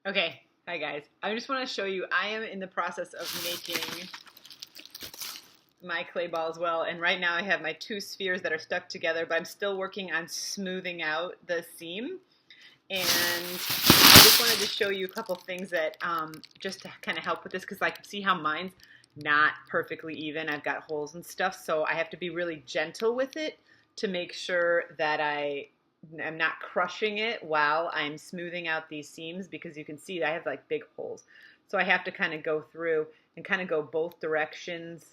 Okay, hi guys. I just want to show you, I am in the process of making my clay ball as well, and right now I have my two spheres that are stuck together, but I'm still working on smoothing out the seam. And I just wanted to show you a couple things that just to kind of help with this, because I can see how mine's not perfectly even. I've got holes and stuff, so I have to be really gentle with it to make sure that I'm not crushing it while I'm smoothing out these seams, because you can see I have like big holes. So I have to kind of go through and kind of go both directions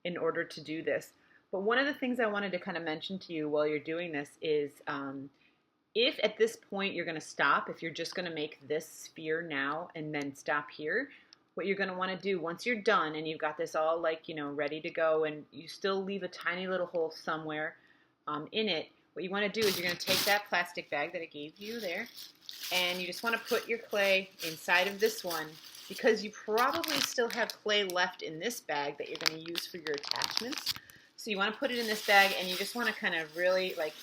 in order to do this. But one of the things I wanted to kind of mention to you while you're doing this is if at this point you're going to stop, if you're just going to make this sphere now and then stop here, what you're going to want to do once you're done and you've got this all like, ready to go, and you still leave a tiny little hole somewhere in it, what you want to do is you're going to take that plastic bag that I gave you there, and you just want to put your clay inside of this one, because you probably still have clay left in this bag that you're going to use for your attachments. So you want to put it in this bag, and you just want to kind of really like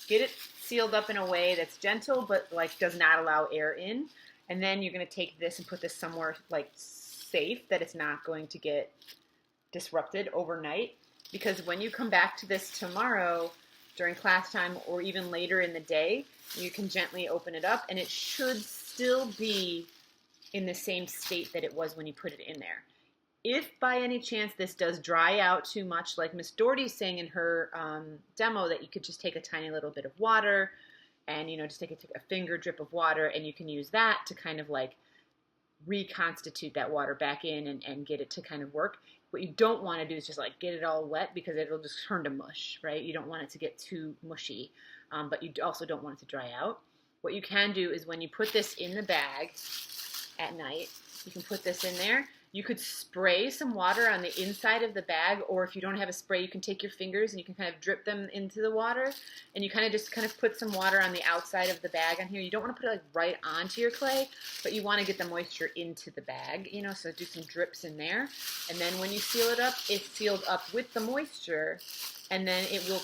get it sealed up in a way that's gentle but like does not allow air in. And then you're going to take this and put this somewhere like safe, that it's not going to get disrupted overnight, because when you come back to this tomorrow during class time or even later in the day, you can gently open it up and it should still be in the same state that it was when you put it in there. If by any chance this does dry out too much, like Miss Doherty's saying in her demo, that you could just take a tiny little bit of water and, just take a finger drip of water, and you can use that to kind of like reconstitute that water back in and get it to kind of work. What you don't want to do is just like get it all wet, because it'll just turn to mush, right? You don't want it to get too mushy, but you also don't want it to dry out. What you can do is when you put this in the bag at night, you can put this in there. You could spray some water on the inside of the bag, or if you don't have a spray, you can take your fingers and you can kind of drip them into the water, and you kind of just put some water on the outside of the bag on here. You don't want to put it like right onto your clay, but you want to get the moisture into the bag, so do some drips in there. And then when you seal it up, it's sealed up with the moisture, and then it will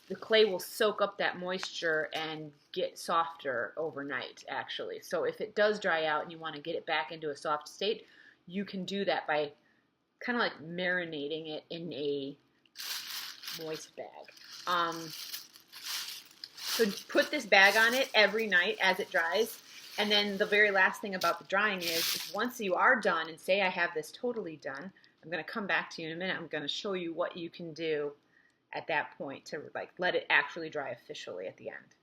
the clay will soak up that moisture and get softer overnight, actually. So if it does dry out and you want to get it back into a soft state, you can do that by kind of like marinating it in a moist bag. So put this bag on it every night as it dries. And then the very last thing about the drying is once you are done, and say I have this totally done, I'm going to come back to you in a minute. I'm going to show you what you can do at that point to like let it actually dry officially at the end.